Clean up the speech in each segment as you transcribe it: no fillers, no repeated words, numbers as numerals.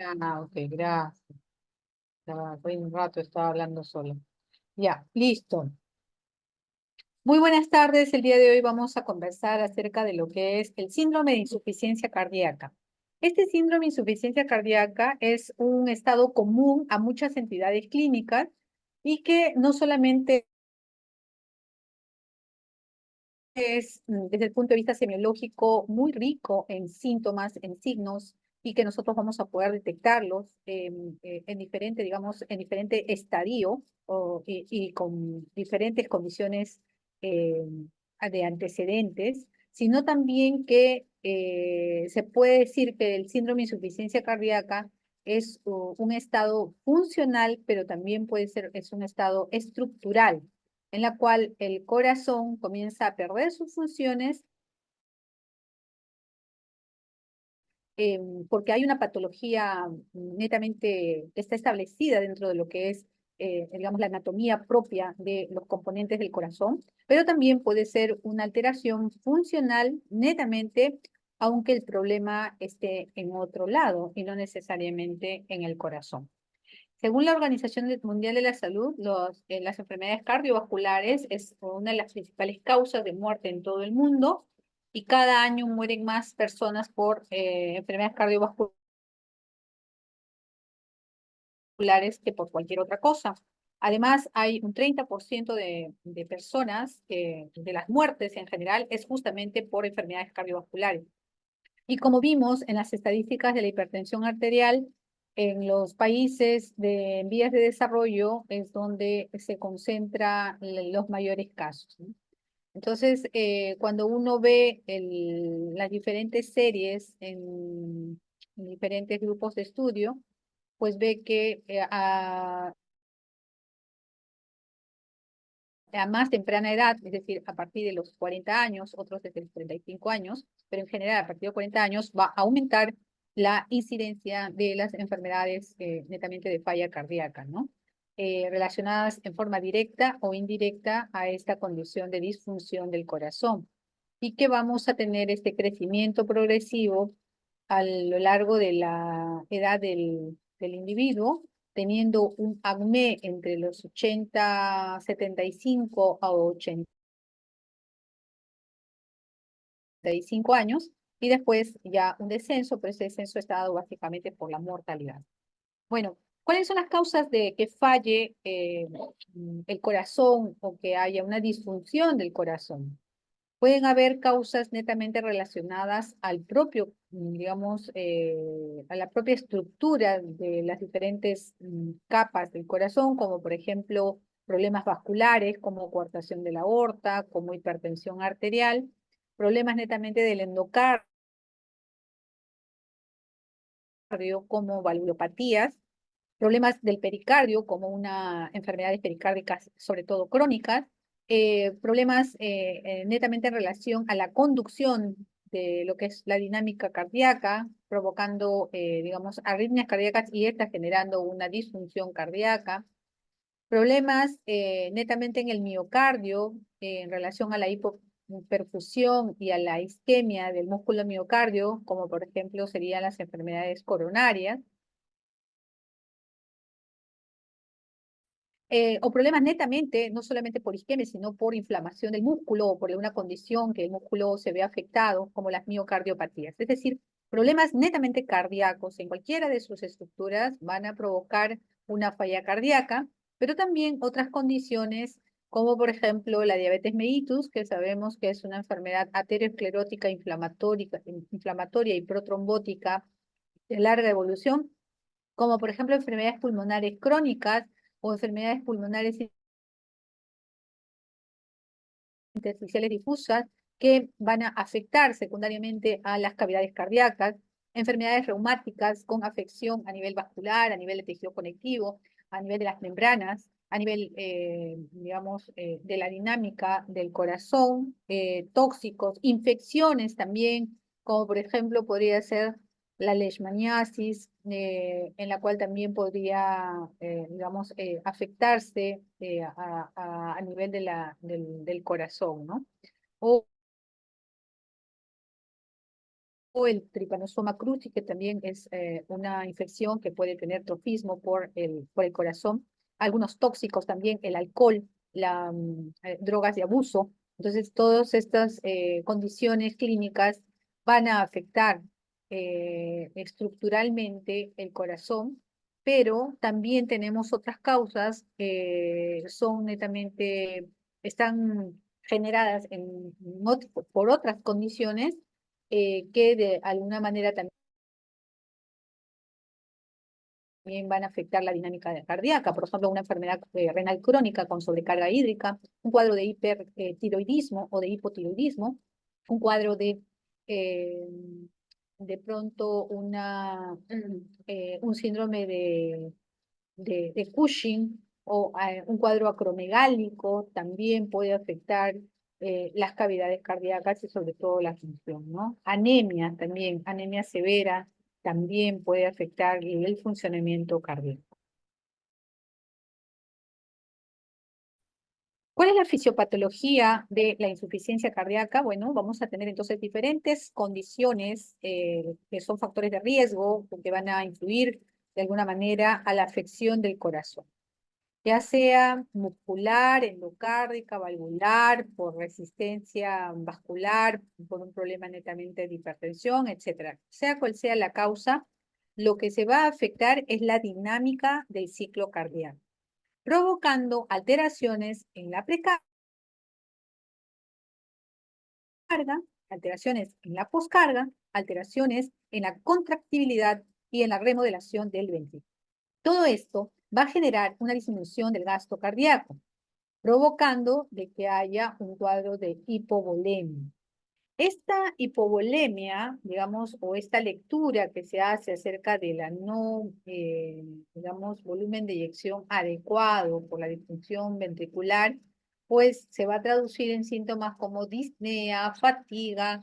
Ok, gracias. Por un rato estaba hablando solo. Ya, listo. Muy buenas tardes. El día de hoy vamos a conversar acerca de lo que es el síndrome de insuficiencia cardíaca. Este síndrome de insuficiencia cardíaca es un estado común a muchas entidades clínicas y que no solamente es, desde el punto de vista semiológico, muy rico en síntomas, en signos, y que nosotros vamos a poder detectarlos en diferente, digamos, en diferente estadio y con diferentes condiciones eh, de antecedentes, sino también que se puede decir que el síndrome de insuficiencia cardíaca es un estado funcional, pero también puede ser, es un estado estructural en la cual el corazón comienza a perder sus funciones porque hay una patología netamente que está establecida dentro de lo que es, digamos, la anatomía propia de los componentes del corazón, pero también puede ser una alteración funcional netamente, aunque el problema esté en otro lado y no necesariamente en el corazón. Según la Organización Mundial de la Salud, las enfermedades cardiovasculares es una de las principales causas de muerte en todo el mundo y cada año mueren más personas por enfermedades cardiovasculares que por cualquier otra cosa. Además, hay un 30% de personas, de las muertes en general, es justamente por enfermedades cardiovasculares. Y como vimos en las estadísticas de la hipertensión arterial, en los países en vías de desarrollo es donde se concentran los mayores casos, ¿no? Entonces, cuando uno ve las diferentes series en diferentes grupos de estudio, pues ve que a más temprana edad, es decir, a partir de los 40 años, otros desde los 35 años, pero en general a partir de 40 años va a aumentar la incidencia de las enfermedades netamente de falla cardíaca, ¿no? Relacionadas en forma directa o indirecta a esta condición de disfunción del corazón. Y que vamos a tener este crecimiento progresivo a lo largo de la edad del individuo, teniendo un acné entre los 80, 75 a 85 años, y después ya un descenso, pero ese descenso está dado básicamente por la mortalidad. Bueno, ¿cuáles son las causas de que falle el corazón o que haya una disfunción del corazón? Pueden haber causas netamente relacionadas al propio, digamos, a la propia estructura de las diferentes capas del corazón, como por ejemplo problemas vasculares, como coartación de la aorta, como hipertensión arterial, problemas netamente del endocardio, como valvulopatías, problemas del pericardio, como una enfermedades pericárdicas, sobre todo crónicas, problemas netamente en relación a la conducción de lo que es la dinámica cardíaca, provocando, digamos, arritmias cardíacas y estas generando una disfunción cardíaca, problemas netamente en el miocardio en relación a la hipoperfusión y a la isquemia del músculo miocardio, como por ejemplo serían las enfermedades coronarias, o problemas netamente, no solamente por isquemia, sino por inflamación del músculo o por alguna condición que el músculo se ve afectado, como las miocardiopatías. Es decir, problemas netamente cardíacos en cualquiera de sus estructuras van a provocar una falla cardíaca, pero también otras condiciones, como por ejemplo la diabetes mellitus, que sabemos que es una enfermedad aterosclerótica inflamatoria y protrombótica de larga evolución, como por ejemplo enfermedades pulmonares crónicas o enfermedades pulmonares intersticiales difusas que van a afectar secundariamente a las cavidades cardíacas, enfermedades reumáticas con afección a nivel vascular, a nivel de tejido conectivo, a nivel de las membranas, a nivel, digamos, de la dinámica del corazón, tóxicos, infecciones también, como por ejemplo podría ser la leishmaniasis, en la cual también podría, digamos, afectarse a nivel del corazón, ¿no? O o el Trypanosoma cruzi, que también es una infección que puede tener trofismo por el corazón. Algunos tóxicos también, el alcohol, drogas de abuso. Entonces, todas estas condiciones clínicas van a afectar estructuralmente el corazón, pero también tenemos otras causas que son netamente, están generadas por otras condiciones que de alguna manera también van a afectar la dinámica cardíaca. Por ejemplo, una enfermedad renal crónica con sobrecarga hídrica, un cuadro de hipertiroidismo o de hipotiroidismo, un cuadro eh, de pronto un síndrome de Cushing o un cuadro acromegálico también puede afectar las cavidades cardíacas y sobre todo la función, ¿no? Anemia también, anemia severa también puede afectar el funcionamiento cardíaco. ¿Cuál es la fisiopatología de la insuficiencia cardíaca? Bueno, vamos a tener entonces diferentes condiciones que son factores de riesgo que van a influir de alguna manera a la afección del corazón, ya sea muscular, endocárdica, valvular, por resistencia vascular, por un problema netamente de hipertensión, etcétera. Sea cual sea la causa, lo que se va a afectar es la dinámica del ciclo cardíaco, provocando alteraciones en la precarga, alteraciones en la poscarga, alteraciones en la contractibilidad y en la remodelación del ventrículo. Todo esto va a generar una disminución del gasto cardíaco, provocando de que haya un cuadro de hipovolemia. Esta hipovolemia, digamos, o esta lectura que se hace acerca de la no, digamos, volumen de eyección adecuado por la disfunción ventricular, pues se va a traducir en síntomas como disnea, fatiga,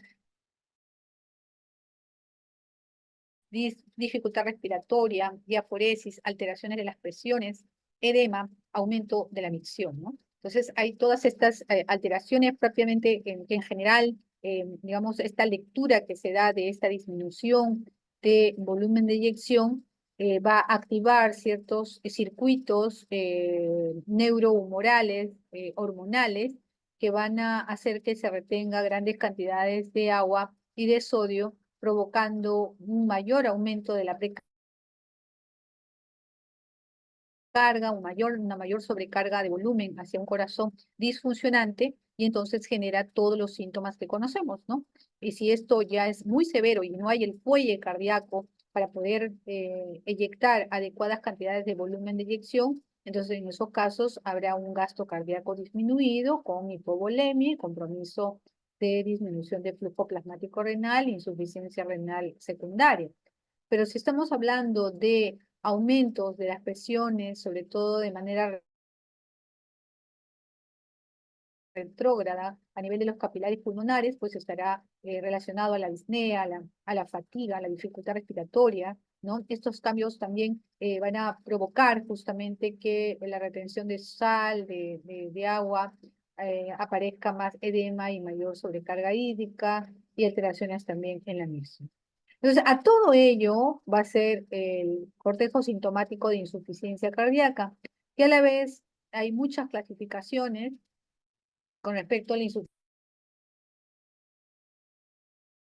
dificultad respiratoria, diaforesis, alteraciones de las presiones, edema, aumento de la micción, ¿no? Entonces, hay todas estas alteraciones propiamente que en general, digamos, esta lectura que se da de esta disminución de volumen de eyección va a activar ciertos circuitos neurohumorales, hormonales, que van a hacer que se retenga grandes cantidades de agua y de sodio, provocando un mayor aumento de la precarga, una mayor sobrecarga de volumen hacia un corazón disfuncionante, y entonces genera todos los síntomas que conocemos, ¿no? Y si esto ya es muy severo y no hay el fuelle cardíaco para poder eyectar adecuadas cantidades de volumen de eyección, entonces en esos casos habrá un gasto cardíaco disminuido con hipovolemia, compromiso de disminución de flujo plasmático renal, insuficiencia renal secundaria. Pero si estamos hablando de aumentos de las presiones, sobre todo de manera retrógrada a nivel de los capilares pulmonares, pues estará relacionado a la disnea, a la fatiga, a la dificultad respiratoria, ¿no? Estos cambios también van a provocar justamente que la retención de sal, de agua, aparezca más edema y mayor sobrecarga hídrica y alteraciones también en la misma. Entonces, a todo ello va a ser el cortejo sintomático de insuficiencia cardíaca, que a la vez hay muchas clasificaciones con respecto a la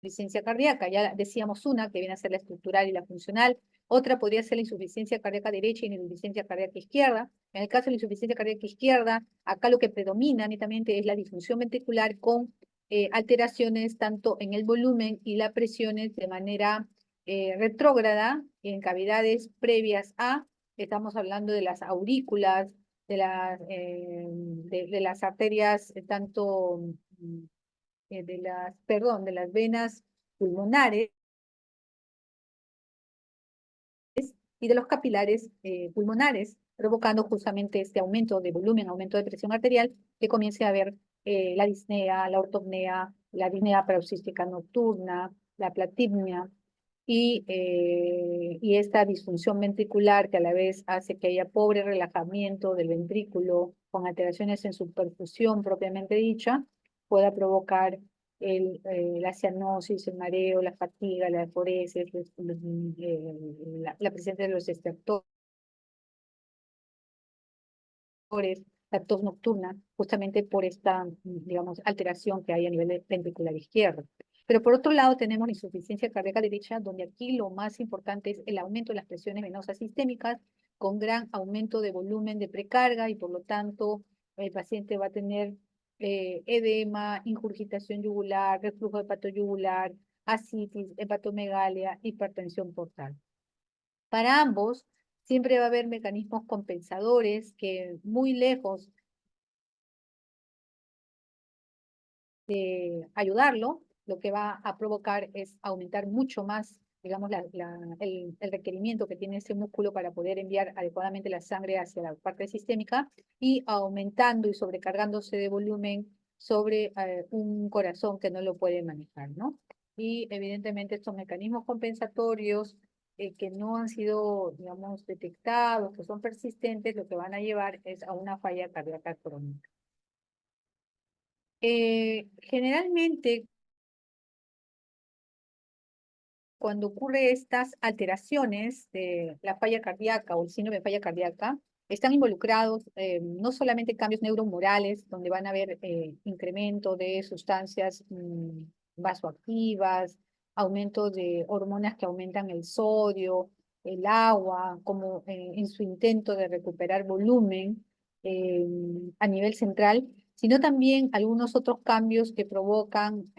insuficiencia cardíaca. Ya decíamos una, que viene a ser la estructural y la funcional. Otra podría ser la insuficiencia cardíaca derecha y la insuficiencia cardíaca izquierda. En el caso de la insuficiencia cardíaca izquierda, acá lo que predomina netamente es la disfunción ventricular con alteraciones tanto en el volumen y las presiones de manera retrógrada en cavidades previas a, estamos hablando de las aurículas, de las arterias, tanto de las venas pulmonares y de los capilares pulmonares, provocando justamente este aumento de volumen, aumento de presión arterial, que comience a haber la disnea, la ortopnea, la disnea paroxística nocturna, la platimnia y esta disfunción ventricular que a la vez hace que haya pobre relajamiento del ventrículo con alteraciones en su perfusión propiamente dicha, pueda provocar la cianosis, el mareo, la fatiga, la eforesis, la presencia de los distractores, la tos nocturna, justamente por esta, digamos, alteración que hay a nivel ventricular izquierdo. Pero por otro lado tenemos la insuficiencia cardíaca derecha, donde aquí lo más importante es el aumento de las presiones venosas sistémicas, con gran aumento de volumen de precarga, y por lo tanto el paciente va a tener edema, ingurgitación yugular, reflujo hepatoyugular, ascitis, hepatomegalia, hipertensión portal. Para ambos, siempre va a haber mecanismos compensadores que, muy lejos de ayudarlo, lo que va a provocar es aumentar mucho más, digamos, el requerimiento que tiene ese músculo para poder enviar adecuadamente la sangre hacia la parte sistémica, y aumentando y sobrecargándose de volumen sobre un corazón que no lo puede manejar, ¿no? Y evidentemente estos mecanismos compensatorios que no han sido, digamos, detectados, que son persistentes, lo que van a llevar es a una falla cardíaca crónica. Generalmente, cuando ocurre estas alteraciones de la falla cardíaca o el síndrome de falla cardíaca, están involucrados no solamente cambios neuromorales, donde van a haber incremento de sustancias vasoactivas, aumento de hormonas que aumentan el sodio, el agua, como en su intento de recuperar volumen eh, a nivel central, sino también algunos otros cambios que provocan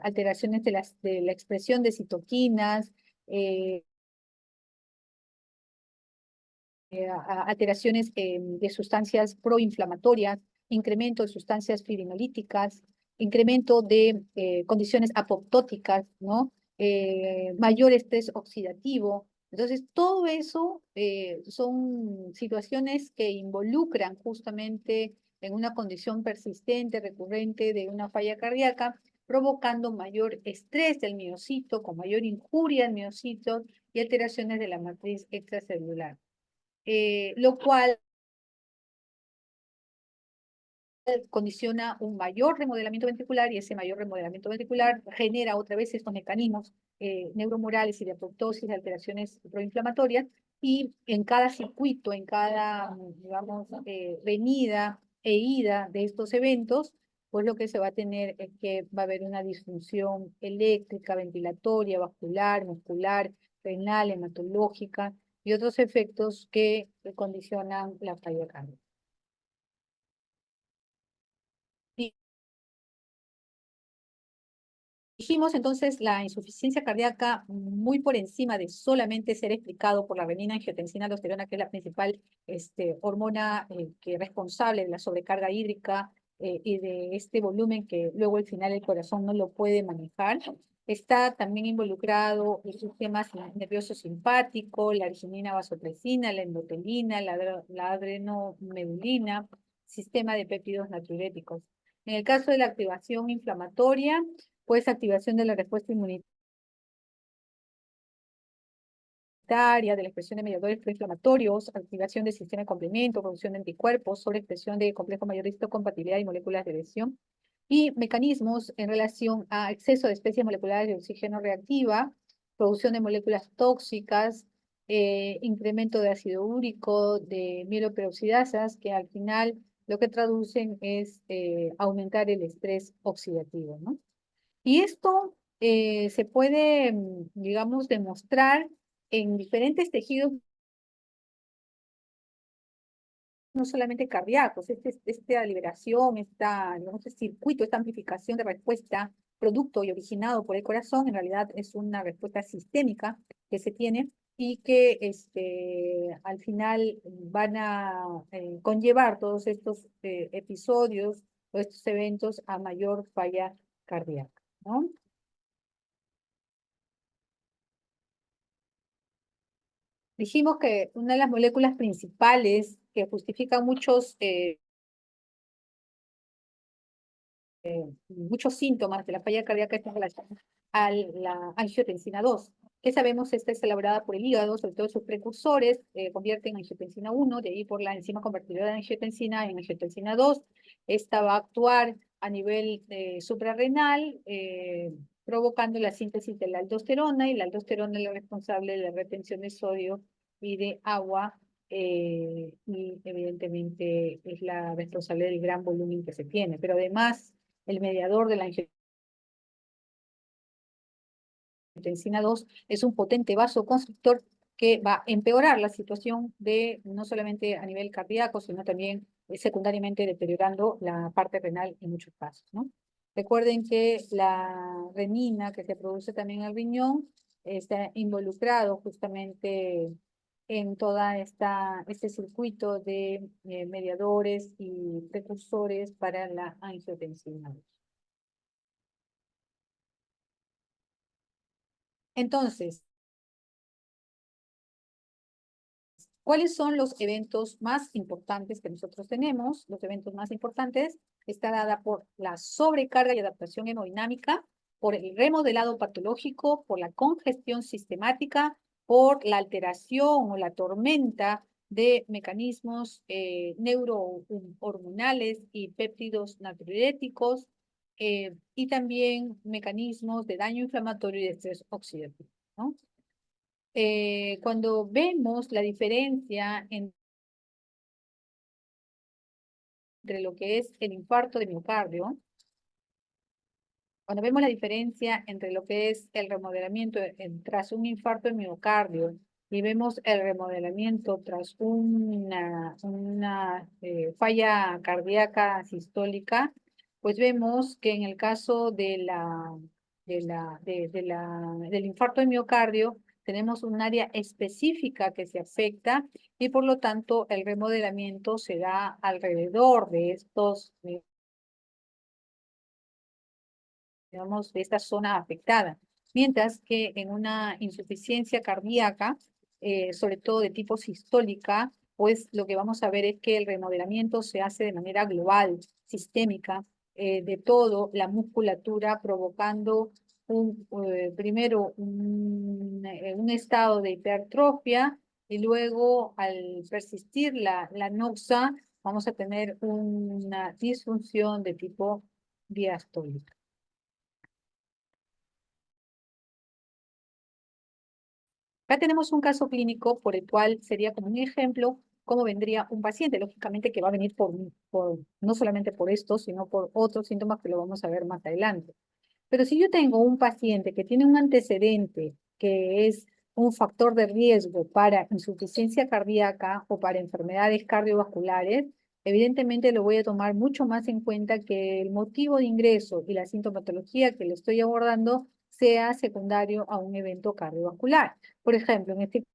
alteraciones de la expresión de citoquinas, eh, alteraciones de sustancias proinflamatorias, incremento de sustancias fibrinolíticas, incremento de condiciones apoptóticas, ¿no? Mayor estrés oxidativo. Entonces, todo eso son situaciones que involucran justamente en una condición persistente, recurrente de una falla cardíaca, provocando mayor estrés del miocito, con mayor injuria al miocito y alteraciones de la matriz extracelular, lo cual condiciona un mayor remodelamiento ventricular, y ese mayor remodelamiento ventricular genera otra vez estos mecanismos neuromorales y de apoptosis, de alteraciones proinflamatorias, y en cada circuito, en cada, digamos, venida e ida de estos eventos, pues lo que se va a tener es que va a haber una disfunción eléctrica, ventilatoria, vascular, muscular, renal, hematológica y otros efectos que condicionan la falla cardíaca. Dijimos entonces la insuficiencia cardíaca, muy por encima de solamente ser explicado por la renina-angiotensina-aldosterona, que es la principal hormona que es responsable de la sobrecarga hídrica y de este volumen que luego al final el corazón no lo puede manejar. Está también involucrado el sistema nervioso simpático, la arginina vasopresina, la endotelina, la adrenomedulina, sistema de péptidos natriuréticos. En el caso de la activación inflamatoria, pues activación de la respuesta inmunitaria, de la expresión de mediadores proinflamatorios, activación del sistema de complemento, producción de anticuerpos, sobreexpresión de complejo mayor de histocompatibilidad y moléculas de lesión, y mecanismos en relación a exceso de especies moleculares de oxígeno reactiva, producción de moléculas tóxicas, incremento de ácido úrico, de mieloperoxidasas, que al final lo que traducen es aumentar el estrés oxidativo, ¿no? Y esto se puede, digamos, demostrar en diferentes tejidos, no solamente cardíacos. Esta liberación, digamos, este circuito, esta amplificación de respuesta, producto y originado por el corazón, en realidad es una respuesta sistémica que se tiene, y que al final van a conllevar todos estos episodios o estos eventos a mayor falla cardíaca, ¿no? Dijimos que una de las moléculas principales que justifican muchos síntomas de la falla cardíaca está en relación a la angiotensina 2. ¿Qué sabemos? Esta es elaborada por el hígado, sobre todo sus precursores convierten angiotensina 1, de ahí por la enzima convertidora de angiotensina en angiotensina 2. Esta va a actuar a nivel suprarrenal, provocando la síntesis de la aldosterona, y la aldosterona es la responsable de la retención de sodio y de agua, y evidentemente es la responsable del gran volumen que se tiene. Pero además, el mediador de la angiotensina 2 es un potente vasoconstrictor que va a empeorar la situación de no solamente a nivel cardíaco, sino también secundariamente deteriorando la parte renal en muchos casos, ¿no? Recuerden que la renina que se produce también en el riñón está involucrado justamente en toda este circuito de mediadores y precursores para la angiotensina 2. Entonces, ¿cuáles son los eventos más importantes que nosotros tenemos? Los eventos más importantes está dada por la sobrecarga y adaptación hemodinámica, por el remodelado patológico, por la congestión sistemática, por la alteración o la tormenta de mecanismos neurohormonales y péptidos natriuréticos, y también mecanismos de daño inflamatorio y de estrés oxidativo, ¿no? Cuando vemos la diferencia entre lo que es el infarto de miocardio, cuando vemos la diferencia entre lo que es el remodelamiento tras un infarto de miocardio y vemos el remodelamiento tras una falla cardíaca sistólica, pues vemos que en el caso del infarto de miocardio tenemos un área específica que se afecta, y por lo tanto el remodelamiento se da alrededor de estos digamos, de esta zona afectada. Mientras que en una insuficiencia cardíaca, sobre todo de tipo sistólica, pues lo que vamos a ver es que el remodelamiento se hace de manera global, sistémica, de todo la musculatura, provocando primero un estado de hipertrofia, y luego al persistir la noxa, vamos a tener una disfunción de tipo diastólica. Acá tenemos un caso clínico por el cual sería como un ejemplo cómo vendría un paciente. Lógicamente que va a venir no solamente por esto, sino por otros síntomas que lo vamos a ver más adelante. Pero si yo tengo un paciente que tiene un antecedente que es un factor de riesgo para insuficiencia cardíaca o para enfermedades cardiovasculares, evidentemente lo voy a tomar mucho más en cuenta que el motivo de ingreso y la sintomatología que le estoy abordando sea secundario a un evento cardiovascular. Por ejemplo, en este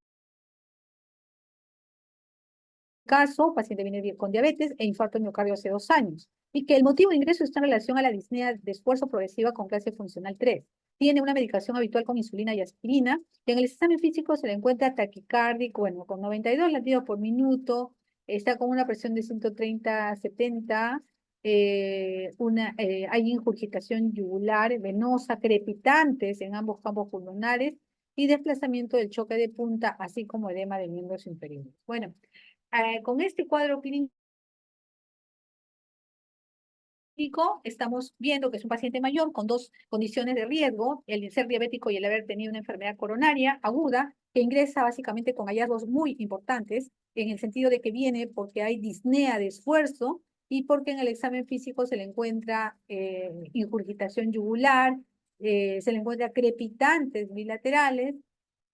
caso, paciente viene con diabetes e infarto de miocardio hace 2 años, y que el motivo de ingreso está en relación a la disnea de esfuerzo progresiva con clase funcional 3. Tiene una medicación habitual con insulina y aspirina, y en el examen físico se le encuentra taquicárdico, bueno, con 92 latidos por minuto, está con una presión de 130/70, hay ingurgitación yugular, venosa, crepitantes en ambos campos pulmonares y desplazamiento del choque de punta, así como edema de miembros inferiores. Bueno, con este cuadro clínico estamos viendo que es un paciente mayor con dos condiciones de riesgo, el ser diabético y el haber tenido una enfermedad coronaria aguda, que ingresa básicamente con hallazgos muy importantes, en el sentido de que viene porque hay disnea de esfuerzo y porque en el examen físico se le encuentra ingurgitación yugular, se le encuentra crepitantes bilaterales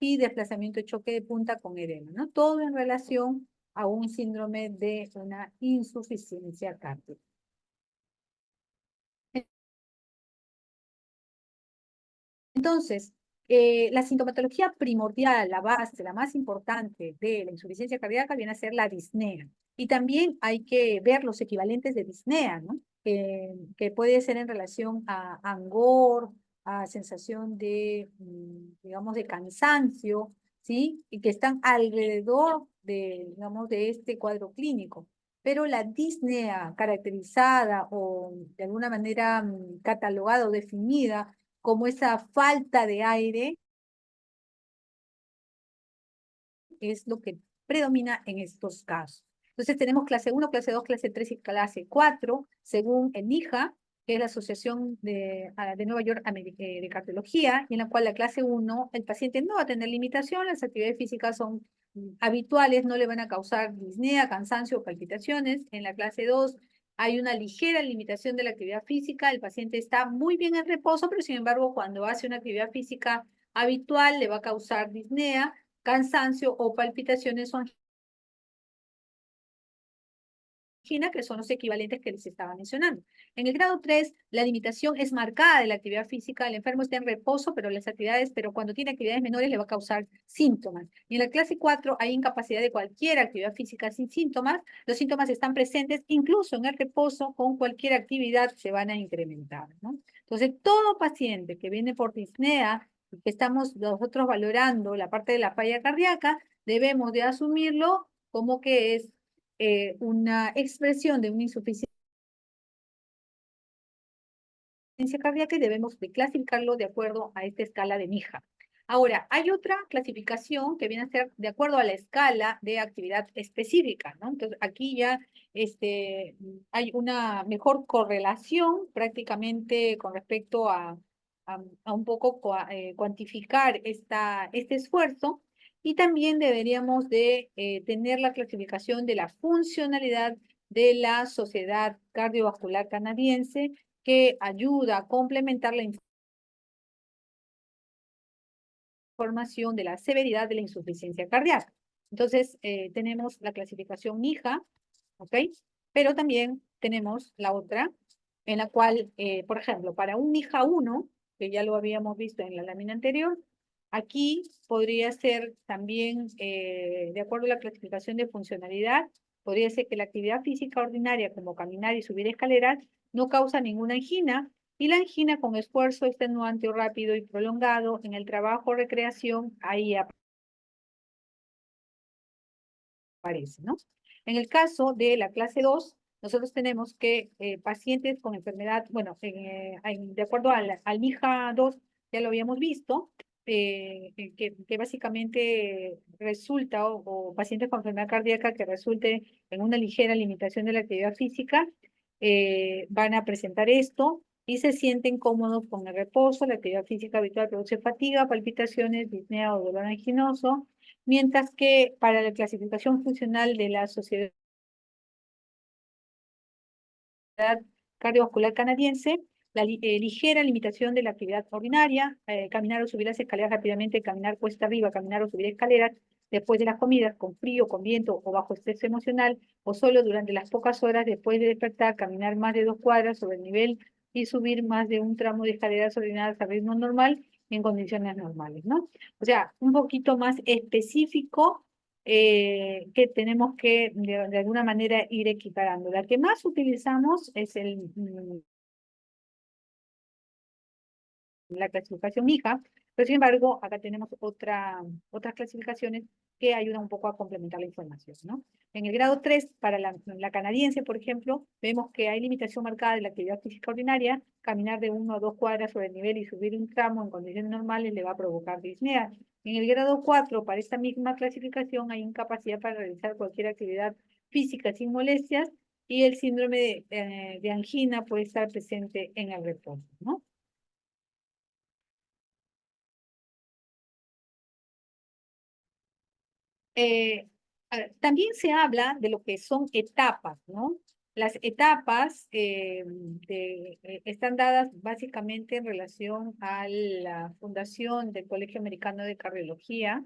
y desplazamiento de choque de punta con edema, ¿no? Todo en relación a un síndrome de una insuficiencia cardíaca. Entonces, la sintomatología primordial, la base, la más importante de la insuficiencia cardíaca viene a ser la disnea. Y también hay que ver los equivalentes de disnea, ¿no? Que puede ser en relación a angor, a sensación de, digamos, de cansancio, ¿sí? Y que están alrededor de, digamos, de este cuadro clínico. Pero la disnea caracterizada o de alguna manera catalogada o definida como esa falta de aire es lo que predomina en estos casos. Entonces tenemos clase 1, clase 2, clase 3 y clase 4, según el NIHA, que es la Asociación de Nueva York de Cardiología, y en la cual la clase 1, el paciente no va a tener limitación, las actividades físicas son habituales, no le van a causar disnea, cansancio o palpitaciones. En la clase 2 hay una ligera limitación de la actividad física, el paciente está muy bien en reposo, pero sin embargo cuando hace una actividad física habitual le va a causar disnea, cansancio o palpitaciones o que son los equivalentes que les estaba mencionando. En el grado 3, la limitación es marcada de la actividad física, el enfermo está en reposo, pero cuando tiene actividades menores le va a causar síntomas. Y en la clase 4 hay incapacidad de cualquier actividad física sin síntomas, los síntomas están presentes, incluso en el reposo, con cualquier actividad se van a incrementar, ¿no? Entonces, todo paciente que viene por disnea, que estamos nosotros valorando la parte de la falla cardíaca, debemos de asumirlo como que es una expresión de una insuficiencia cardíaca y debemos de clasificarlo de acuerdo a esta escala de Mija. Ahora, hay otra clasificación que viene a ser de acuerdo a la escala de actividad específica, ¿no? Entonces, aquí ya hay una mejor correlación prácticamente con respecto a un poco cuantificar este esfuerzo, y también deberíamos de tener la clasificación de la funcionalidad de la Sociedad Cardiovascular Canadiense, que ayuda a complementar la información de la severidad de la insuficiencia cardíaca. Entonces, tenemos la clasificación NIJA, ¿ok? Pero también tenemos la otra, en la cual, por ejemplo, para un NIJA 1, que ya lo habíamos visto en la lámina anterior, aquí podría ser también, de acuerdo a la clasificación de funcionalidad, podría ser que la actividad física ordinaria, como caminar y subir escaleras, no causa ninguna angina, y la angina con esfuerzo extenuante o rápido y prolongado en el trabajo o recreación, ahí aparece, ¿no? En el caso de la clase 2, nosotros tenemos que pacientes con enfermedad, bueno, de acuerdo al MIJA 2, ya lo habíamos visto, que básicamente resulta, o pacientes con enfermedad cardíaca que resulte en una ligera limitación de la actividad física, van a presentar esto y se sienten cómodos con el reposo. La actividad física habitual produce fatiga, palpitaciones, disnea o dolor anginoso, mientras que para la clasificación funcional de la Sociedad Cardiovascular Canadiense, la ligera limitación de la actividad ordinaria, caminar o subir las escaleras rápidamente, caminar cuesta arriba, caminar o subir escaleras después de las comidas, con frío, con viento o bajo estrés emocional, o solo durante las pocas horas después de despertar, caminar más de 2 cuadras sobre el nivel y subir más de un tramo de escaleras ordenadas a ritmo normal en condiciones normales, ¿no? O sea, un poquito más específico, que tenemos que de alguna manera ir equiparando. La que más utilizamos es la clasificación MIJA, pero sin embargo, acá tenemos otras clasificaciones que ayudan un poco a complementar la información, ¿no? En el grado 3, para la canadiense, por ejemplo, vemos que hay limitación marcada de la actividad física ordinaria, caminar de 1 a 2 cuadras sobre el nivel y subir un tramo en condiciones normales le va a provocar disnea. En el grado 4, para esta misma clasificación, hay incapacidad para realizar cualquier actividad física sin molestias, y el síndrome de angina puede estar presente en el reposo, ¿no? Eh, También se habla de lo que son etapas, ¿no? Las etapas están dadas básicamente en relación a la fundación del Colegio Americano de Cardiología,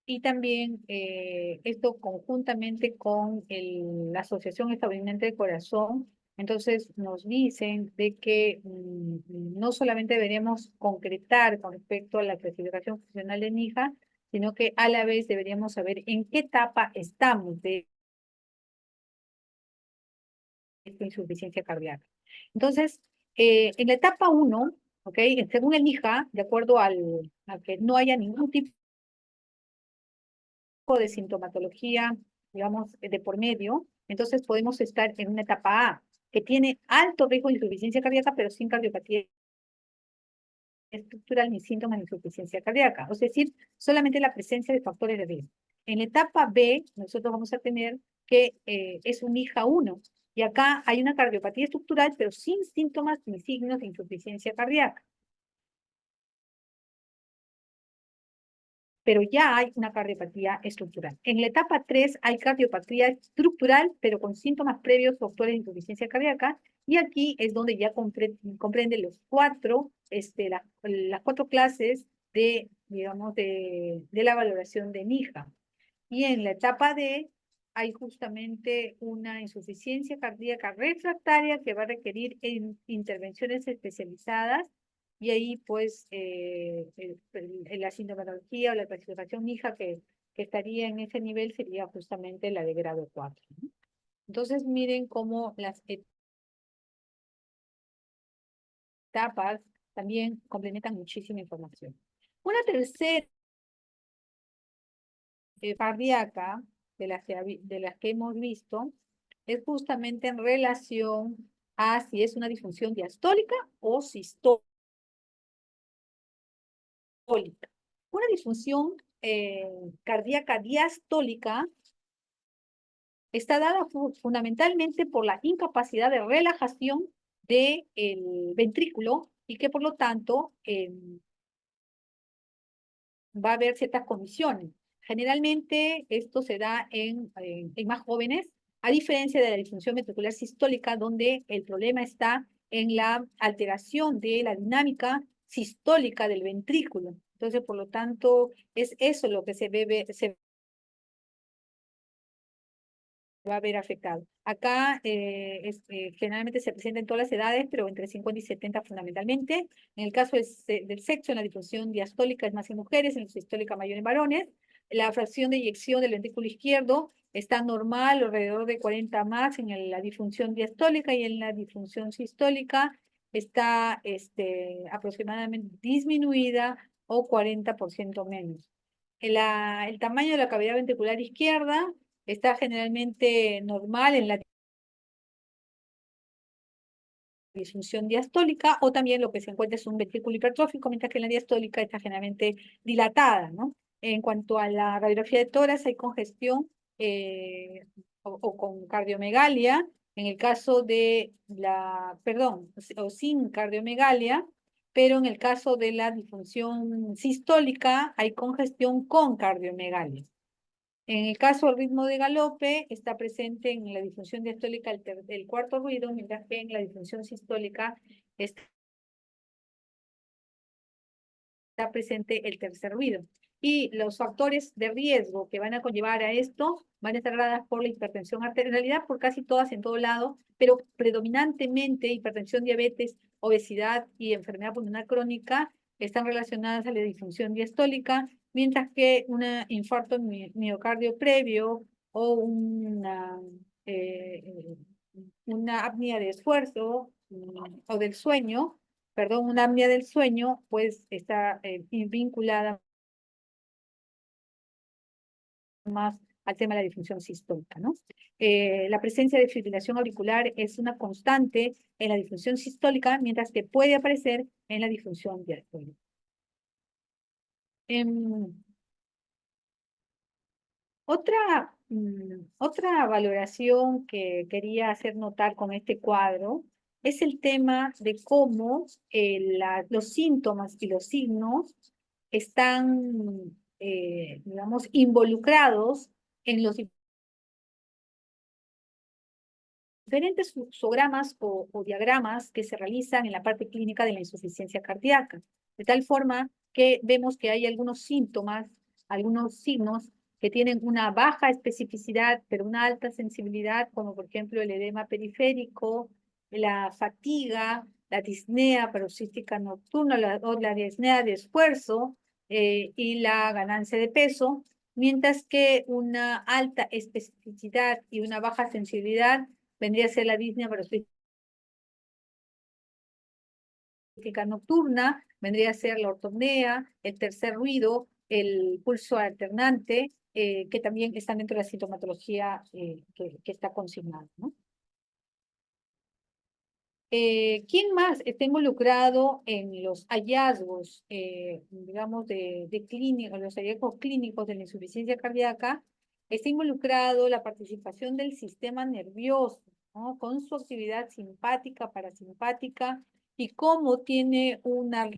y también esto conjuntamente con la Asociación Estadounidense de Corazón. Entonces nos dicen de que no solamente deberíamos concretar con respecto a la clasificación funcional de NIJA, sino que a la vez deberíamos saber en qué etapa estamos de esta insuficiencia cardíaca. Entonces, en la etapa 1, ¿ok? Según el NIJA, de acuerdo a que no haya ningún tipo de sintomatología, digamos, de por medio, entonces podemos estar en una etapa A, que tiene alto riesgo de insuficiencia cardíaca, pero sin cardiopatía estructural ni síntomas de insuficiencia cardíaca, es decir, solamente la presencia de factores de riesgo. En la etapa B, nosotros vamos a tener que es un IJA 1, Y acá hay una cardiopatía estructural, pero sin síntomas ni signos de insuficiencia cardíaca. Pero ya hay una cardiopatía estructural. En la etapa 3 hay cardiopatía estructural, pero con síntomas previos o actuales de insuficiencia cardíaca, y aquí es donde ya comprende los las cuatro clases de, digamos, de la valoración de NIJA. Y en la etapa D hay justamente una insuficiencia cardíaca refractaria que va a requerir intervenciones especializadas, y ahí pues la sintomatología o la clasificación hija que estaría en ese nivel sería justamente la de grado 4, ¿no? Entonces miren cómo las etapas también complementan muchísima información. Una tercera cardíaca de las que hemos visto es justamente en relación a si es una disfunción diastólica o sistólica. Una disfunción cardíaca diastólica está dada fundamentalmente por la incapacidad de relajación del ventrículo, y que por lo tanto va a haber ciertas condiciones. Generalmente esto se da en más jóvenes, a diferencia de la disfunción ventricular sistólica, donde el problema está en la alteración de la dinámica sistólica del ventrículo. Entonces, por lo tanto, es eso lo que se va a ver afectado. Acá generalmente se presenta en todas las edades, pero entre 50 y 70 fundamentalmente. En el caso del sexo, en la disfunción diastólica es más en mujeres, en la sistólica mayor en varones. La fracción de eyección del ventrículo izquierdo está normal, alrededor de 40 más en la disfunción diastólica, y en la disfunción sistólica está aproximadamente disminuida o 40% menos. El tamaño de la cavidad ventricular izquierda está generalmente normal en la disfunción diastólica, o también lo que se encuentra es un ventrículo hipertrófico, mientras que en la diastólica está generalmente dilatada, ¿no? En cuanto a la radiografía de tórax, hay congestión o con cardiomegalia. En el caso de perdón, o sin cardiomegalia, pero en el caso de la disfunción sistólica hay congestión con cardiomegalia. En el caso del ritmo de galope, está presente en la disfunción diastólica el cuarto ruido, mientras que en la disfunción sistólica está presente el tercer ruido. Y los factores de riesgo que van a conllevar a esto van a estar dadas por la hipertensión arterial, en realidad por casi todas en todo lado, pero predominantemente hipertensión, diabetes, obesidad y enfermedad pulmonar crónica están relacionadas a la disfunción diastólica, mientras que un infarto miocardio previo o una apnea de esfuerzo o del sueño, perdón, una apnea del sueño, pues está vinculada más al tema de la disfunción sistólica, ¿no? La presencia de fibrilación auricular es una constante en la disfunción sistólica, mientras que puede aparecer en la disfunción diastólica. Otra valoración que quería hacer notar con este cuadro es el tema de cómo los síntomas y los signos están, digamos, involucrados en los diferentes fluxogramas o diagramas que se realizan en la parte clínica de la insuficiencia cardíaca, de tal forma que vemos que hay algunos síntomas, algunos signos que tienen una baja especificidad, pero una alta sensibilidad, como por ejemplo el edema periférico, la fatiga, la disnea paroxística nocturna o la disnea de esfuerzo y la ganancia de peso, mientras que una alta especificidad y una baja sensibilidad vendría a ser la disnea paroxística nocturna, vendría a ser la ortopnea, el tercer ruido, el pulso alternante, que también están dentro de la sintomatología que está consignada, ¿no? ¿Quién más está involucrado en los hallazgos, digamos, de clínica, los hallazgos clínicos de la insuficiencia cardíaca? Está involucrado la participación del sistema nervioso, ¿no? Con su actividad simpática, parasimpática, y cómo tiene una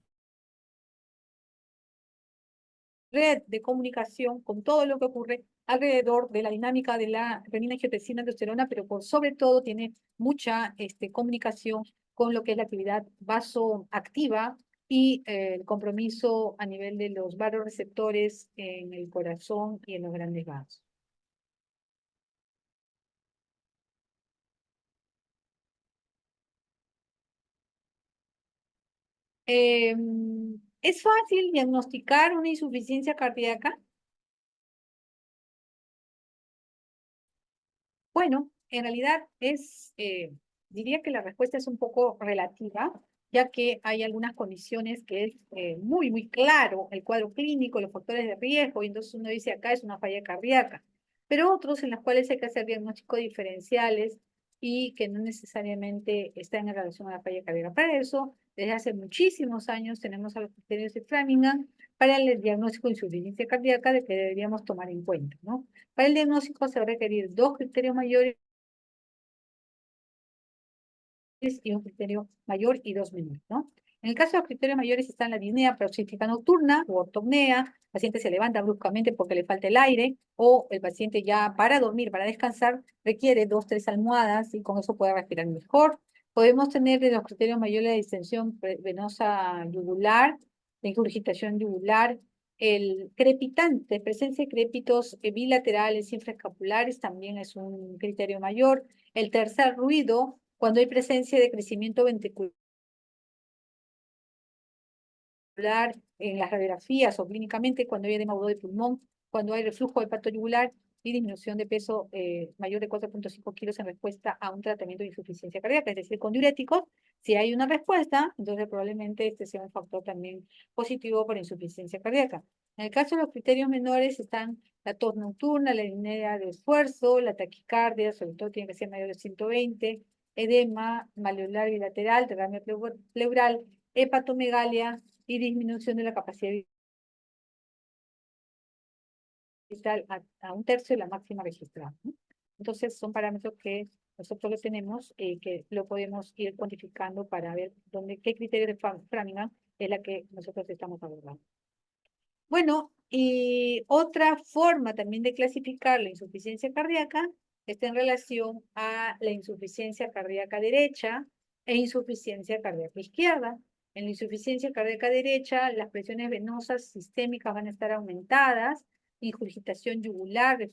red de comunicación con todo lo que ocurre alrededor de la dinámica de la renina, angiotensina, aldosterona, pero por sobre todo tiene mucha comunicación con lo que es la actividad vasoactiva y el compromiso a nivel de los vasoreceptores en el corazón y en los grandes vasos. ¿Es fácil diagnosticar una insuficiencia cardíaca? Bueno, en realidad diría que la respuesta es un poco relativa, ya que hay algunas condiciones que es muy claro el cuadro clínico, los factores de riesgo, y entonces uno dice acá es una falla cardíaca, pero otros en los cuales hay que hacer diagnósticos diferenciales y que no necesariamente están en relación a la falla cardíaca. Para eso, desde hace muchísimos años tenemos a los criterios de Framingham para el diagnóstico de insuficiencia cardíaca de que deberíamos tomar en cuenta, ¿no? Para el diagnóstico se va a requerir dos criterios mayores y un criterio mayor y dos menores, ¿no? En el caso de los criterios mayores están la disnea paroxística nocturna o ortopnea, el paciente se levanta bruscamente porque le falta el aire, o el paciente ya para dormir, para descansar, requiere dos, tres almohadas y con eso puede respirar mejor. Podemos tener de los criterios mayores la distensión venosa yugular, la ingurgitación yugular, el crepitante, presencia de crépitos bilaterales infraescapulares también es un criterio mayor. El tercer ruido, cuando hay presencia de crecimiento ventricular en las radiografías o clínicamente, cuando hay edema agudo de pulmón, cuando hay reflujo hepatoyugular y disminución de peso mayor de 4,5 kilos en respuesta a un tratamiento de insuficiencia cardíaca, es decir, con diuréticos. Si hay una respuesta, entonces probablemente este sea un factor también positivo para insuficiencia cardíaca. En el caso de los criterios menores están la tos nocturna, la disnea de esfuerzo, la taquicardia, sobre todo tiene que ser mayor de 120, edema malleolar bilateral, derrame pleural, hepatomegalia y disminución de la capacidad vital a un tercio de la máxima registrada, ¿no? Entonces, son parámetros que nosotros lo tenemos, que lo podemos ir cuantificando para ver qué criterio de Framingham es la que nosotros estamos abordando. Bueno, y otra forma también de clasificar la insuficiencia cardíaca está en relación a la insuficiencia cardíaca derecha e insuficiencia cardíaca izquierda. En la insuficiencia cardíaca derecha, las presiones venosas sistémicas van a estar aumentadas, ingurgitación yugular,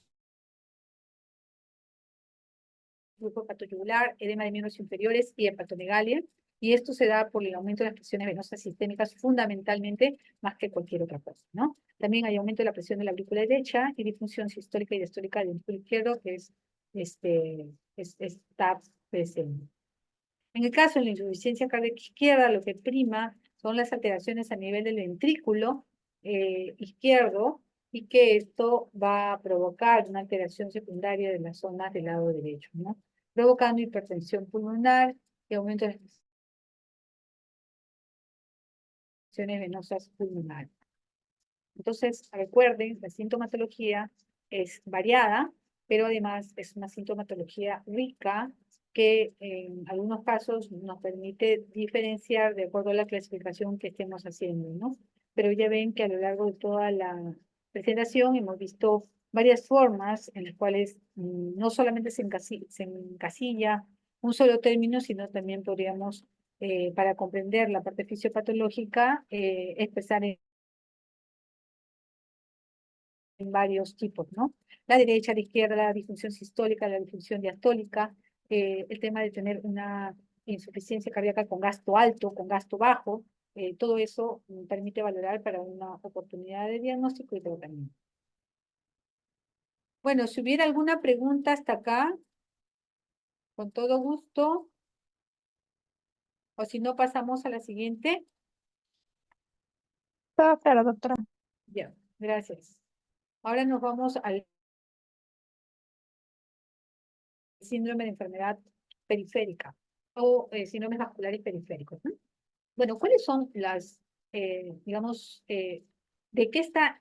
reflujo hepatoyugular, edema de miembros inferiores y hepatomegalia. Y esto se da por el aumento de las presiones venosas sistémicas fundamentalmente, más que cualquier otra cosa, ¿no? También hay aumento de la presión de la aurícula derecha y disfunción sistólica y diastólica del ventrículo izquierdo, que está presente. En el caso de la insuficiencia cardíaca izquierda, lo que prima son las alteraciones a nivel del ventrículo izquierdo, y que esto va a provocar una alteración secundaria de las zonas del lado derecho, ¿no? Provocando hipertensión pulmonar y aumento de las presiones venosas pulmonares. Entonces, recuerden, la sintomatología es variada, pero además es una sintomatología rica que en algunos casos nos permite diferenciar de acuerdo a la clasificación que estemos haciendo, ¿no? Pero ya ven que a lo largo de toda la presentación hemos visto varias formas en las cuales no solamente se encasilla un solo término, sino también podríamos, para comprender la parte fisiopatológica, expresar en varios tipos, ¿no? La derecha, la izquierda, la disfunción sistólica, la disfunción diastólica, el tema de tener una insuficiencia cardíaca con gasto alto, con gasto bajo, todo eso permite valorar para una oportunidad de diagnóstico y tratamiento. Bueno, si hubiera alguna pregunta hasta acá, con todo gusto, o si no, pasamos a la siguiente. Todo claro, doctora. Ya, gracias. Ahora nos vamos al síndrome de enfermedad periférica o síndromes vasculares periféricos, ¿no? Bueno, ¿cuáles son digamos, de qué está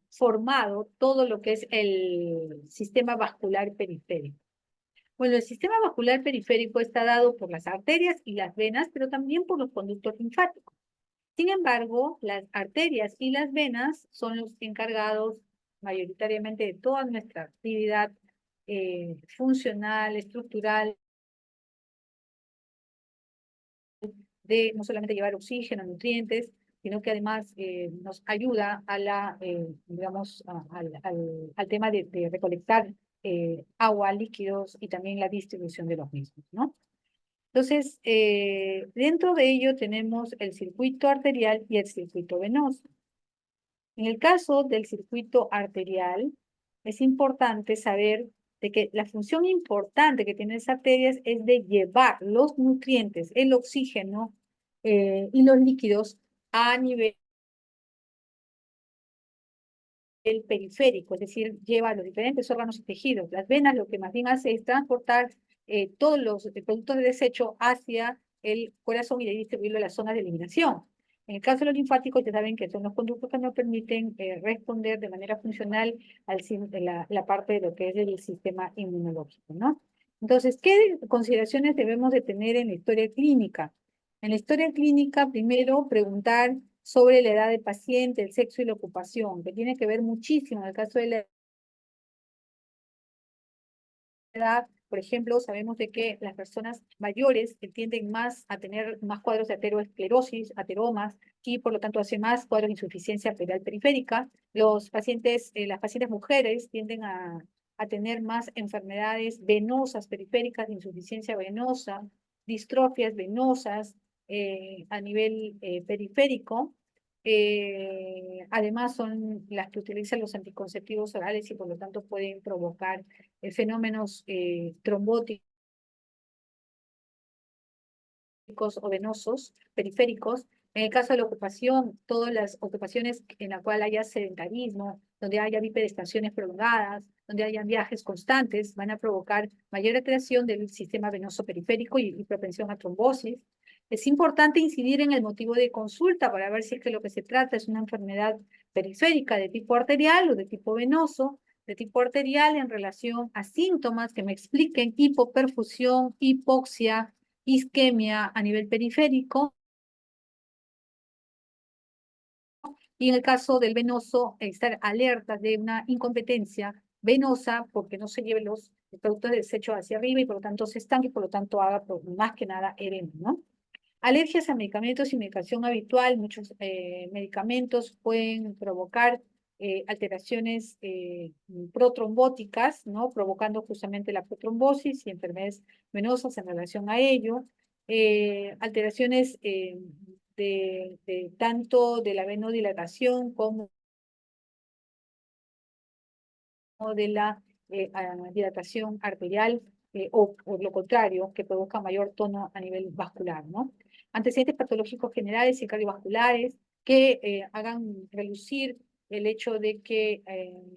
formado todo lo que es el sistema vascular periférico? Bueno, el sistema vascular periférico está dado por las arterias y las venas, pero también por los conductos linfáticos. Sin embargo, las arterias y las venas son los encargados mayoritariamente de toda nuestra actividad funcional, estructural, de no solamente llevar oxígeno, nutrientes, sino que además nos ayuda a la, digamos, al tema de recolectar agua, líquidos y también la distribución de los mismos, ¿no? Entonces, dentro de ello tenemos el circuito arterial y el circuito venoso. En el caso del circuito arterial, es importante saber de que la función importante que tienen esas arterias es de llevar los nutrientes, el oxígeno y los líquidos a nivel periférico, es decir, lleva a los diferentes órganos y tejidos. Las venas lo que más bien hace es transportar todos los productos de desecho hacia el corazón y de ahí distribuirlo a las zonas de eliminación. En el caso de los linfáticos, ya saben que son los conductos que nos permiten responder de manera funcional a la parte de lo que es el sistema inmunológico, ¿no? Entonces, ¿qué consideraciones debemos de tener en la historia clínica? En la historia clínica, primero, preguntar sobre la edad del paciente, el sexo y la ocupación, que tiene que ver muchísimo en el caso de la edad. Por ejemplo, sabemos de que las personas mayores tienden más a tener más cuadros de ateroesclerosis, ateromas, y por lo tanto hacen más cuadros de insuficiencia arterial periférica. Los pacientes, las pacientes mujeres tienden a tener más enfermedades venosas periféricas, de insuficiencia venosa, distrofias venosas a nivel periférico. Además son las que utilizan los anticonceptivos orales y por lo tanto pueden provocar fenómenos trombóticos o venosos periféricos. En el caso de la ocupación, todas las ocupaciones en la cual haya sedentarismo, donde haya bipedestaciones prolongadas, donde haya viajes constantes, van a provocar mayor alteración del sistema venoso periférico y propensión a trombosis. Es importante incidir en el motivo de consulta para ver si es que lo que se trata es una enfermedad periférica de tipo arterial o de tipo venoso. De tipo arterial en relación a síntomas que me expliquen hipoperfusión, hipoxia, isquemia a nivel periférico, y en el caso del venoso, estar alertas de una incompetencia venosa porque no se lleven los productos de desecho hacia arriba y por lo tanto se estanque y por lo tanto haga más que nada edema, ¿no? Alergias a medicamentos y medicación habitual, muchos medicamentos pueden provocar alteraciones protrombóticas, ¿no? Provocando justamente la protrombosis y enfermedades venosas en relación a ello. Alteraciones de tanto de la venodilatación como de la dilatación arterial o por lo contrario, que provoca mayor tono a nivel vascular, ¿no? Antecedentes patológicos generales y cardiovasculares que hagan relucir el hecho de que